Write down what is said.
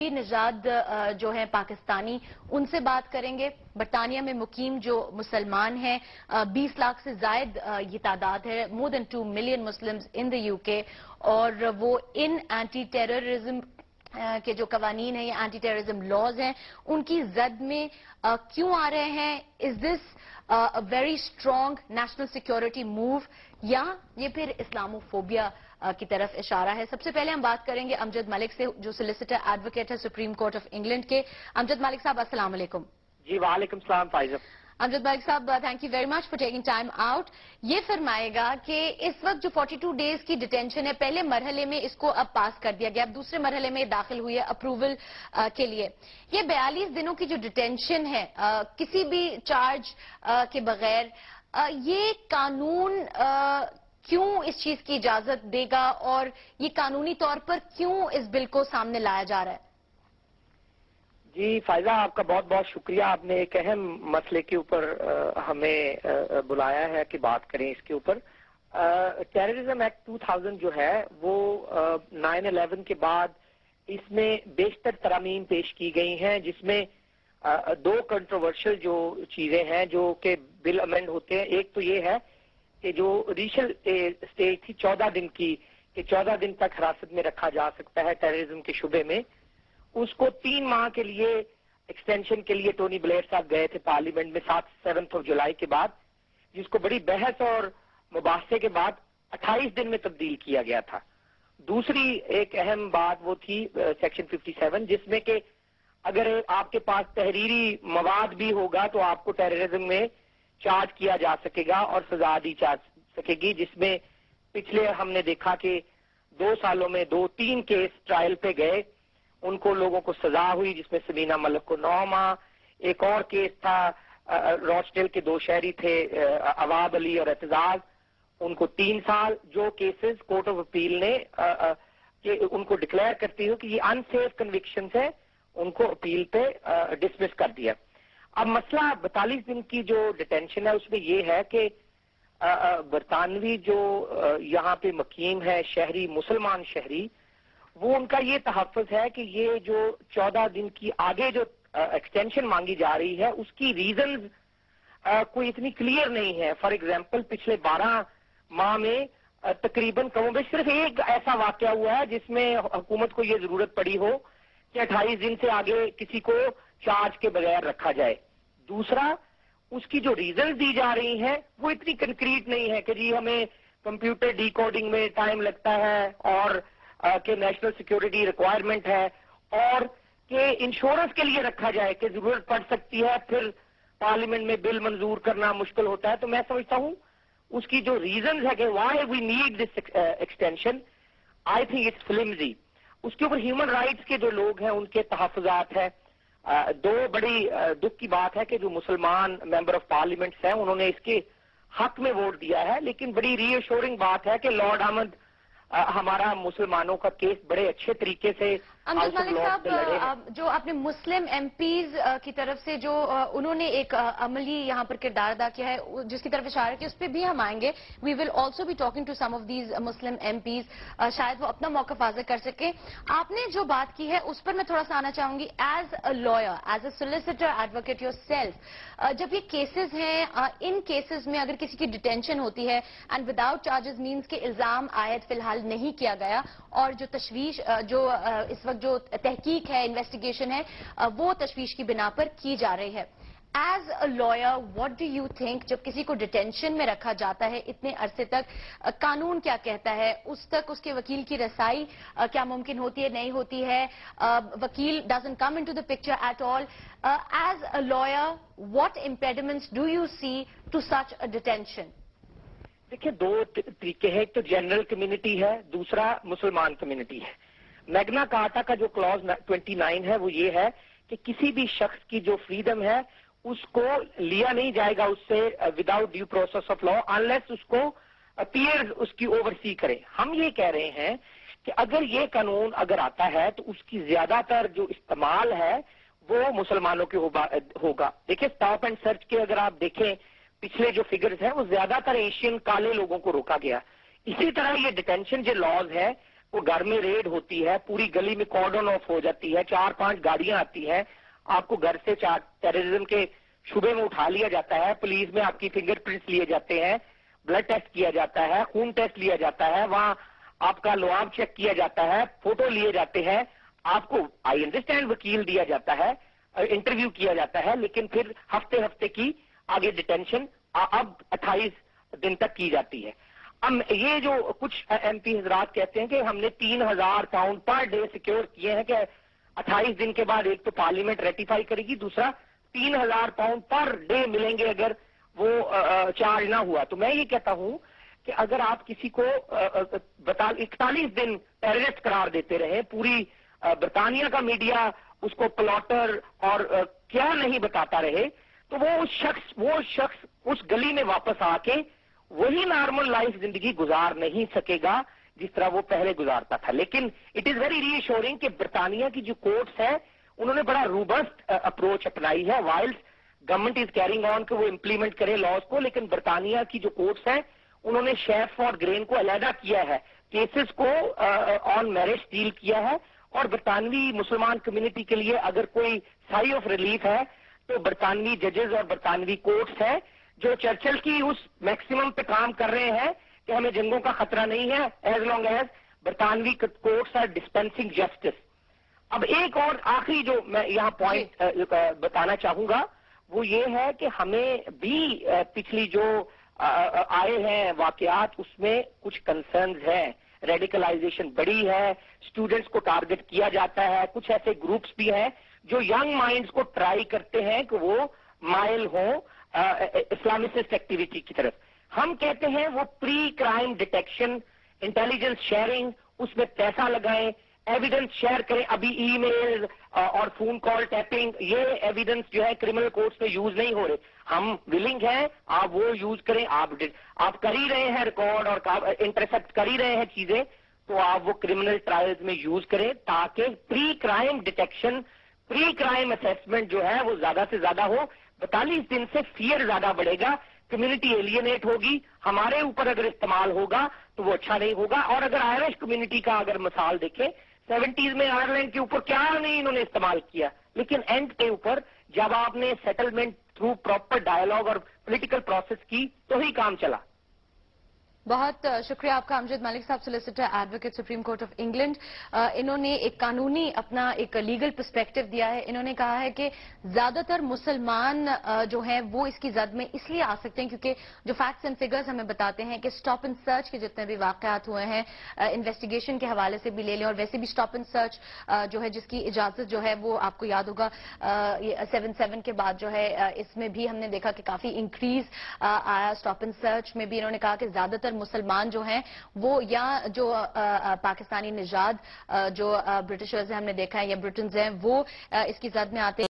نژاد جو ہیں پاکستانی ان سے بات کریں گے۔ برطانیہ میں مقیم جو مسلمان ہیں 20 لاکھ سے زائد یہ تعداد ہے، more than 2 million Muslims in the UK، اور وہ ان اینٹی ٹیررزم کے جو قوانین ہیں یا اینٹی ٹیررزم لاز ہیں ان کی زد میں کیوں آ رہے ہیں؟ Is this very strong national security move یا یہ پھر اسلاموفوبیا کی طرف اشارہ ہے؟ سب سے پہلے ہم بات کریں گے امجد ملک سے جو سولیسیٹر ایڈوکیٹ ہے سپریم کورٹ آف انگلینڈ کے۔ امجد ملک صاحب السلام علیکم۔ جی وعلیکم السلام فائزہ۔ امجد ملک صاحب thank you very much for taking time out. یہ فرمائے گا کہ اس وقت جو 42 ڈیز کی ڈیٹینشن ہے پہلے مرحلے میں اس کو اب پاس کر دیا گیا، اب دوسرے مرحلے میں داخل ہوئی ہے اپروول کے لیے۔ یہ 42 دنوں کی جو ڈیٹینشن ہے کسی بھی چارج کے بغیر، یہ قانون کیوں اس چیز کی اجازت دے گا اور یہ قانونی طور پر کیوں اس بل کو سامنے لایا جا رہا ہے؟ جی فائزہ آپ کا بہت بہت شکریہ، آپ نے ایک اہم مسئلے کے اوپر ہمیں بلایا ہے کہ بات کریں اس کے اوپر۔ ٹیررزم ایکٹ 2000 جو ہے وہ 9/11 کے بعد اس میں بیشتر ترامیم پیش کی گئی ہیں، جس میں دو کنٹروورشل جو چیزیں ہیں جو کہ بل امینڈ ہوتے ہیں۔ ایک تو یہ ہے کہ جو ریشل اسٹیج تھی 14 دن کی، کہ 14 دن تک حراست میں رکھا جا سکتا ہے ٹیررزم کے شبے میں، اس کو 3 ماہ کے لیے ایکسٹینشن کے لیے ٹونی بلیئر صاحب گئے تھے پارلیمنٹ میں 7 جولائی کے بعد، جس کو بڑی بحث اور مباحثے کے بعد 28 دن میں تبدیل کیا گیا تھا۔ دوسری ایک اہم بات وہ تھی سیکشن 57، جس میں کہ اگر آپ کے پاس تحریری مواد بھی ہوگا تو آپ کو ٹیررزم میں چارج کیا جا سکے گا اور سزا دی جا سکے گی، جس میں پچھلے ہم نے دیکھا کہ 2 سالوں میں 2-3 کیس ٹرائل پہ گئے، ان کو لوگوں کو سزا ہوئی، جس میں سبینہ ملک کو 9 ماہ، ایک اور کیس تھا روچڈیل کے 2 شہری تھے عواد علی اور اعتزاز، ان کو 3 سال، جو کیسز کورٹ آف اپیل نے ان کو ڈکلیئر کرتی ہو کہ یہ ان سیف کنوکشنز ہیں، ان کو اپیل پہ ڈسمس کر دیا۔ اب مسئلہ 42 دن کی جو ڈیٹینشن ہے اس میں یہ ہے کہ برطانوی جو یہاں پہ مقیم ہے شہری، مسلمان شہری، وہ ان کا یہ تحفظ ہے کہ یہ جو 14 دن کی آگے جو ایکسٹینشن مانگی جا رہی ہے اس کی ریزنز کوئی اتنی کلیئر نہیں ہے۔ فار ایگزامپل پچھلے 12 ماہ میں تقریباً کم و بیش صرف ایک ایسا واقعہ ہوا ہے جس میں حکومت کو یہ ضرورت پڑی ہو کہ 28 دن سے آگے کسی کو چارج کے بغیر رکھا جائے۔ دوسرا، اس کی جو ریزنز دی جا رہی ہیں وہ اتنی کنکریٹ نہیں ہے کہ جی ہمیں کمپیوٹر ڈی کوڈنگ میں ٹائم لگتا ہے اور کہ نیشنل سیکیورٹی ریکوائرمنٹ ہے اور کہ انشورنس کے لیے رکھا جائے کہ ضرورت پڑ سکتی ہے، پھر پارلیمنٹ میں بل منظور کرنا مشکل ہوتا ہے۔ تو میں سمجھتا ہوں اس کی جو ریزنز ہے کہ why we need this extension, I think it's flimsy. اس کے اوپر ہیومن رائٹس کے جو لوگ ہیں ان کے تحفظات ہیں۔ 2 بڑی دکھ کی بات ہے کہ جو مسلمان ممبر آف پارلیمنٹس ہیں انہوں نے اس کے حق میں ووٹ دیا ہے، لیکن بڑی ری ایشورنگ بات ہے کہ لارڈ احمد ہمارا مسلمانوں کا کیس بڑے اچھے طریقے سے امجد ملک صاحب، جو آپ نے مسلم ایم پیز کی طرف سے جو انہوں نے ایک عملی یہاں پر کردار ادا کیا ہے جس کی طرف اشارہ کیا، اس پہ بھی ہم آئیں گے۔ We will also be talking to some of these Muslim MPs, شاید وہ اپنا موقف واضح کر سکیں۔ آپ نے جو بات کی ہے اس پر میں تھوڑا سا آنا چاہوں گی۔ As a lawyer, as a solicitor advocate yourself, جب یہ کیسز ہیں، ان کیسز میں اگر کسی کی ڈیٹینشن ہوتی ہے اینڈ وداؤٹ چارجز مینس کہ الزام عائد فی الحال نہیں کیا گیا اور جو تشویش جو اس وقت جو تحقیق ہے، انویسٹیگیشن ہے، وہ تشویش کی بنا پر کی جا رہی ہے۔ As a lawyer what do you think, جب کسی کو ڈیٹینشن میں رکھا جاتا ہے اتنے عرصے تک، قانون کیا کہتا ہے؟ اس تک اس کے وکیل کی رسائی کیا ممکن ہوتی ہے، نہیں ہوتی ہے؟ وکیل doesn't come into the picture at all. As a lawyer what impediments do you see to such a detention? دیکھیں 2 طریقے ہیں، ایک تو جنرل کمیونٹی ہے، دوسرا مسلمان کمیونٹی ہے۔ میگنا کارٹا کا جو کلاز 29 ہے وہ یہ ہے کہ کسی بھی شخص کی جو فریڈم ہے اس کو لیا نہیں جائے گا اس سے without due process of law unless اس کو پیئرز اس کی اوورسی کرے۔ ہم یہ کہہ رہے ہیں کہ اگر یہ قانون اگر آتا ہے تو اس کی زیادہ تر جو استعمال ہے وہ مسلمانوں کے ہوگا۔ دیکھیں اسٹاپ اینڈ سرچ کے اگر آپ دیکھیں پچھلے جو فگرز ہیں وہ زیادہ تر ایشین کالے لوگوں کو روکا گیا۔ اسی طرح یہ ڈیٹینشن جو لاز ہے وہ گھر میں ریڈ ہوتی ہے, پوری گلی میں کارڈن آف ہو جاتی ہے, 4-5 گاڑیاں آتی ہیں, آپ کو گھر سے ٹیررزم کے شبے میں اٹھا لیا جاتا ہے, پولیس میں آپ کی فنگر پرنٹس لیے جاتے ہیں, بلڈ ٹیسٹ کیا جاتا ہے, خون ٹیسٹ لیا جاتا ہے, وہاں آپ کا لعاب چیک کیا جاتا ہے, فوٹو لیے جاتے ہیں, آپ کو آئی انڈرسٹینڈ وکیل دیا جاتا ہے, انٹرویو کیا جاتا ہے, لیکن پھر ہفتے کی آگے ڈیٹینشن اب 28 دن تک کی جاتی ہے. اب یہ جو کچھ ایم پی حضرات کہتے ہیں کہ ہم نے 3000 پاؤنڈ پر ڈے سیکیور کیے ہیں کہ 28 دن کے بعد ایک تو پارلیمنٹ ریٹیفائی کرے گی, دوسرا 3000 پاؤنڈ پر ڈے ملیں گے اگر وہ چارج نہ ہوا. تو میں یہ کہتا ہوں کہ اگر آپ کسی کو 41 دن ٹیررسٹ قرار دیتے رہے, پوری برطانیہ کا میڈیا اس کو پلاٹر اور کیا نہیں بتاتا رہے, تو وہ شخص اس گلی میں واپس آ کے وہی نارمل لائف زندگی گزار نہیں سکے گا جس طرح وہ پہلے گزارتا تھا. لیکن اٹ از ویری ری ایشورنگ کہ برطانیہ کی جو کورٹس ہے انہوں نے بڑا روبسٹ اپروچ اپنائی ہے, while government is carrying on کہ وہ امپلیمنٹ کرے لاز کو, لیکن برطانیہ کی جو کورٹس ہیں انہوں نے شیف اور گرین کو علیحدہ کیا ہے, کیسز کو آن میرٹ ڈیل کیا ہے, اور برطانوی مسلمان کمیونٹی کے لیے اگر کوئی سائی آف ریلیف ہے تو برطانوی ججز اور برطانوی کورٹس ہیں جو چرچل کی اس میکسیمم پہ کام کر رہے ہیں کہ ہمیں جنگوں کا خطرہ نہیں ہے, ایز لانگ ایز برطانوی کورٹس آر ڈسپینسنگ جسٹس. اب ایک اور آخری جو میں یہاں پوائنٹ بتانا چاہوں گا وہ یہ ہے کہ ہمیں بھی پچھلی جو آئے ہیں واقعات اس میں کچھ کنسرنز ہیں. ریڈیکلائزیشن بڑی ہے, اسٹوڈنٹس کو ٹارگٹ کیا جاتا ہے, کچھ ایسے گروپس بھی ہیں جو ینگ مائنڈز کو ٹرائی کرتے ہیں کہ وہ مائل ہوں اسلامسٹ ایکٹیویٹی کی طرف. ہم کہتے ہیں وہ پری کرائم ڈیٹیکشن, انٹیلیجنس شیئرنگ, اس میں پیسہ لگائیں, ایویڈنس شیئر کریں. ابھی ای میل اور فون کال ٹیپنگ, یہ ایویڈنس جو ہے کرمنل کورٹس میں یوز نہیں ہو رہے. ہم ولنگ ہیں آپ وہ یوز کریں, آپ کر ہی رہے ہیں ریکارڈ اور انٹرسپٹ کر ہی رہے ہیں چیزیں, تو آپ وہ کرمنل ٹرائلز میں یوز کریں تاکہ پری کرائم ڈیٹیکشن, پری کرائم اسیسمنٹ جو ہے وہ زیادہ سے زیادہ ہو. 42 دن سے فیئر زیادہ بڑھے گا, کمیونٹی ایلینیٹ ہوگی, ہمارے اوپر اگر استعمال ہوگا تو وہ اچھا نہیں ہوگا. اور اگر آئرش کمیونٹی کا اگر مثال دیکھیں, 70s میں آئرلینڈ کے اوپر کیا نہیں انہوں نے استعمال کیا, لیکن اینڈ کے اوپر جب آپ نے سیٹلمنٹ تھرو پراپر ڈائلاگ اور پولیٹیکل پروسیس کی تو ہی کام چلا. بہت شکریہ آپ کا Amjad Malik Sahab, solicitor advocate supreme court of England. انہوں نے ایک قانونی اپنا ایک لیگل پرسپیکٹو دیا ہے. انہوں نے کہا ہے کہ زیادہ تر مسلمان جو ہیں وہ اس کی زد میں اس لیے آ سکتے ہیں کیونکہ جو فیکٹس اینڈ فگرز ہمیں بتاتے ہیں کہ سٹاپ اینڈ سرچ کے جتنے بھی واقعات ہوئے ہیں انویسٹیگیشن کے حوالے سے بھی لے لیں, اور ویسے بھی سٹاپ اینڈ سرچ جو ہے جس کی اجازت جو ہے وہ آپ کو یاد ہوگا 7/7 کے بعد جو ہے اس میں بھی ہم نے دیکھا کہ کافی انکریز آیا. سٹاپ اینڈ سرچ میں بھی انہوں نے کہا کہ زیادہ تر مسلمان جو ہیں وہ یا جو پاکستانی نژاد جو برٹشرز ہیں ہم نے دیکھا ہے یا برٹنز ہیں وہ اس کی زد میں آتے ہیں.